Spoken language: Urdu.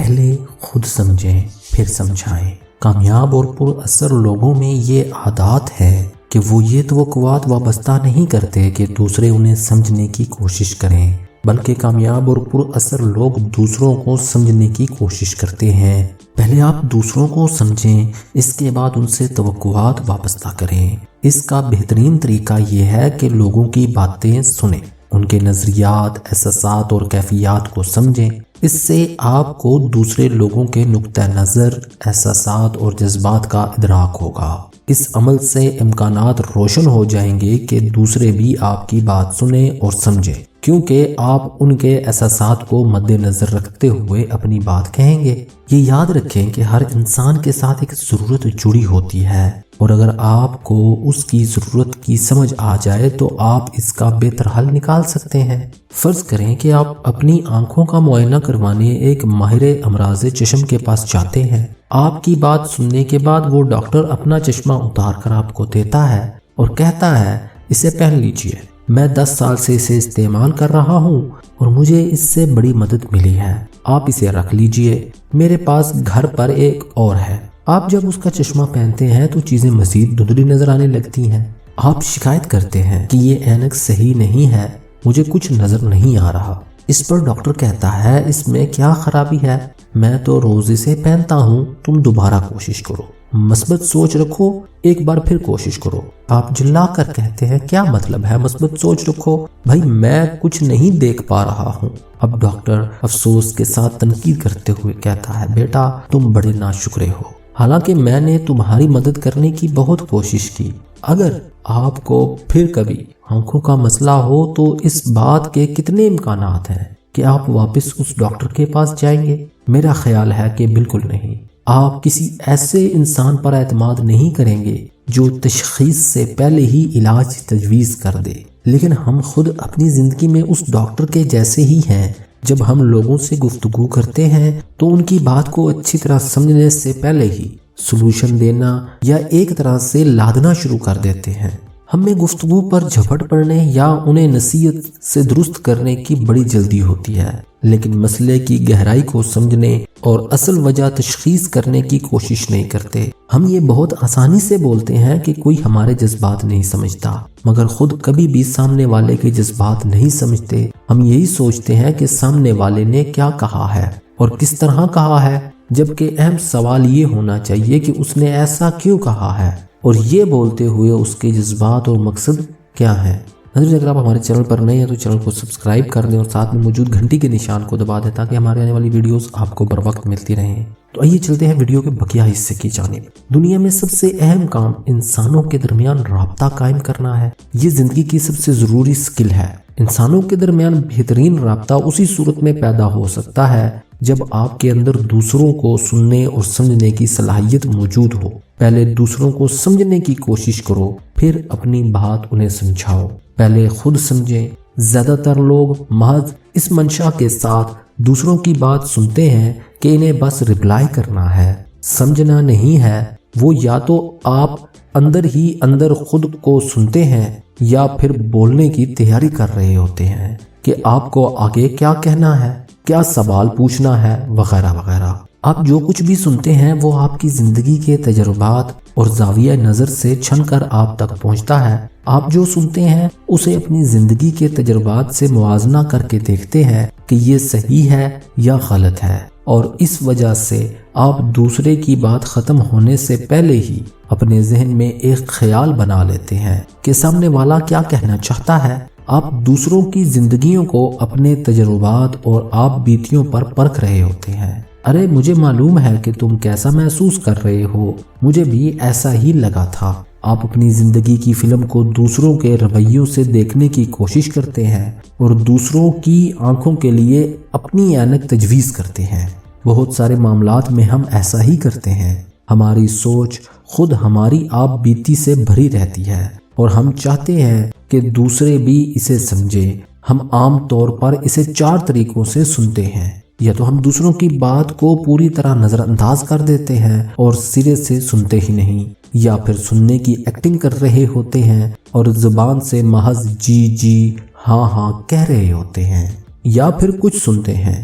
پہلے خود سمجھیں پھر سمجھائیں۔ کامیاب اور پر اثر لوگوں میں یہ عادات ہے کہ وہ یہ توقعات وابستہ نہیں کرتے کہ دوسرے انہیں سمجھنے کی کوشش کریں، بلکہ کامیاب اور پر اثر لوگ دوسروں کو سمجھنے کی کوشش کرتے ہیں۔ پہلے آپ دوسروں کو سمجھیں، اس کے بعد ان سے توقعات وابستہ کریں۔ اس کا بہترین طریقہ یہ ہے کہ لوگوں کی باتیں سنیں، ان کے نظریات، احساسات اور کیفیات کو سمجھیں۔ اس سے آپ کو دوسرے لوگوں کے نقطہ نظر، احساسات اور جذبات کا ادراک ہوگا۔ اس عمل سے امکانات روشن ہو جائیں گے کہ دوسرے بھی آپ کی بات سنیں اور سمجھیں، کیونکہ آپ ان کے احساسات کو مد نظر رکھتے ہوئے اپنی بات کہیں گے۔ یہ یاد رکھیں کہ ہر انسان کے ساتھ ایک ضرورت جڑی ہوتی ہے، اور اگر آپ کو اس کی ضرورت کی سمجھ آ جائے تو آپ اس کا بہتر حل نکال سکتے ہیں۔ فرض کریں کہ آپ اپنی آنکھوں کا معائنہ کروانے ایک ماہر امراض چشم کے پاس جاتے ہیں۔ آپ کی بات سننے کے بعد وہ ڈاکٹر اپنا چشمہ اتار کر آپ کو دیتا ہے اور کہتا ہے اسے پہن لیجئے، میں 10 سال سے اسے استعمال کر رہا ہوں اور مجھے اس سے بڑی مدد ملی ہے، آپ اسے رکھ لیجئے، میرے پاس گھر پر ایک اور ہے۔ آپ جب اس کا چشمہ پہنتے ہیں تو چیزیں مزید دھندلی نظر آنے لگتی ہیں۔ آپ شکایت کرتے ہیں کہ یہ اینک صحیح نہیں ہے، مجھے کچھ نظر نہیں آ رہا۔ اس پر ڈاکٹر کہتا ہے اس میں کیا خرابی ہے، میں تو روز اسے پہنتا ہوں، تم دوبارہ کوشش کرو، مثبت سوچ رکھو، ایک بار پھر کوشش کرو۔ آپ جلا کر کہتے ہیں کیا مطلب ہے مثبت سوچ رکھو، بھائی میں کچھ نہیں دیکھ پا رہا ہوں۔ اب ڈاکٹر افسوس کے ساتھ تنقید کرتے ہوئے کہتا ہے بیٹا تم بڑے ناشکرے ہو، حالانکہ میں نے تمہاری مدد کرنے کی بہت کوشش کی۔ اگر آپ کو پھر کبھی آنکھوں کا مسئلہ ہو تو اس بات کے کتنے امکانات ہیں کہ آپ واپس اس ڈاکٹر کے پاس جائیں گے؟ میرا خیال ہے کہ بالکل نہیں۔ آپ کسی ایسے انسان پر اعتماد نہیں کریں گے جو تشخیص سے پہلے ہی علاج تجویز کر دے، لیکن ہم خود اپنی زندگی میں اس ڈاکٹر کے جیسے ہی ہیں۔ جب ہم لوگوں سے گفتگو کرتے ہیں تو ان کی بات کو اچھی طرح سمجھنے سے پہلے ہی سلوشن دینا یا ایک طرح سے لادنا شروع کر دیتے ہیں۔ ہمیں گفتگو پر جھپٹ پڑنے یا انہیں نصیحت سے درست کرنے کی بڑی جلدی ہوتی ہے، لیکن مسئلے کی گہرائی کو سمجھنے اور اصل وجہ تشخیص کرنے کی کوشش نہیں کرتے۔ ہم یہ بہت آسانی سے بولتے ہیں کہ کوئی ہمارے جذبات نہیں سمجھتا، مگر خود کبھی بھی سامنے والے کے جذبات نہیں سمجھتے۔ ہم یہی سوچتے ہیں کہ سامنے والے نے کیا کہا ہے اور کس طرح کہا ہے، جبکہ اہم سوال یہ ہونا چاہیے کہ اس نے ایسا کیوں کہا ہے، اور یہ بولتے ہوئے اس کے جذبات اور مقصد کیا ہے۔ ناظرین اگر آپ ہمارے چینل پر نئے ہیں تو چینل کو سبسکرائب کر دیں اور ساتھ میں موجود گھنٹی کے نشان کو دبا دیں تاکہ ہمارے آنے والی ویڈیوز آپ کو بر وقت ملتی رہیں۔ تو آئیے چلتے ہیں ویڈیو کے بقیہ حصے کی جانب۔ دنیا میں سب سے اہم کام انسانوں کے درمیان رابطہ قائم کرنا ہے۔ یہ زندگی کی سب سے ضروری سکل ہے۔ انسانوں کے درمیان بہترین رابطہ اسی صورت میں پیدا ہو سکتا ہے جب آپ کے اندر دوسروں کو سننے اور سمجھنے کی صلاحیت موجود ہو۔ پہلے دوسروں کو سمجھنے کی کوشش کرو، پھر اپنی بات انہیں سمجھاؤ۔ پہلے خود سمجھیں۔ زیادہ تر لوگ محض اس منشا کے ساتھ دوسروں کی بات سنتے ہیں کہ انہیں بس رپلائی کرنا ہے، سمجھنا نہیں ہے۔ وہ یا تو آپ اندر ہی اندر خود کو سنتے ہیں یا پھر بولنے کی تیاری کر رہے ہوتے ہیں کہ آپ کو آگے کیا کہنا ہے، کیا سوال پوچھنا ہے، وغیرہ وغیرہ۔ آپ جو کچھ بھی سنتے ہیں وہ آپ کی زندگی کے تجربات اور زاویہ نظر سے چھن کر آپ تک پہنچتا ہے۔ آپ جو سنتے ہیں اسے اپنی زندگی کے تجربات سے موازنہ کر کے دیکھتے ہیں کہ یہ صحیح ہے یا غلط ہے، اور اس وجہ سے آپ دوسرے کی بات ختم ہونے سے پہلے ہی اپنے ذہن میں ایک خیال بنا لیتے ہیں کہ سامنے والا کیا کہنا چاہتا ہے۔ آپ دوسروں کی زندگیوں کو اپنے تجربات اور آپ بیتیوں پر پرکھ رہے ہوتے ہیں۔ ارے مجھے معلوم ہے کہ تم کیسا محسوس کر رہے ہو، مجھے بھی ایسا ہی لگا تھا۔ آپ اپنی زندگی کی فلم کو دوسروں کے رویوں سے دیکھنے کی کوشش کرتے ہیں اور دوسروں کی آنکھوں کے لیے اپنی اینک تجویز کرتے ہیں۔ بہت سارے معاملات میں ہم ایسا ہی کرتے ہیں۔ ہماری سوچ خود ہماری آپ بیتی سے بھری رہتی ہے اور ہم چاہتے ہیں کہ دوسرے بھی اسے سمجھیں۔ ہم عام طور پر اسے 4 طریقوں سے سنتے ہیں۔ یا تو ہم دوسروں کی بات کو پوری طرح نظر انداز کر دیتے ہیں اور سرے سے سنتے ہی نہیں، یا پھر سننے کی ایکٹنگ کر رہے ہوتے ہیں اور زبان سے محض جی جی ہاں ہاں کہہ رہے ہوتے ہیں، یا پھر کچھ سنتے ہیں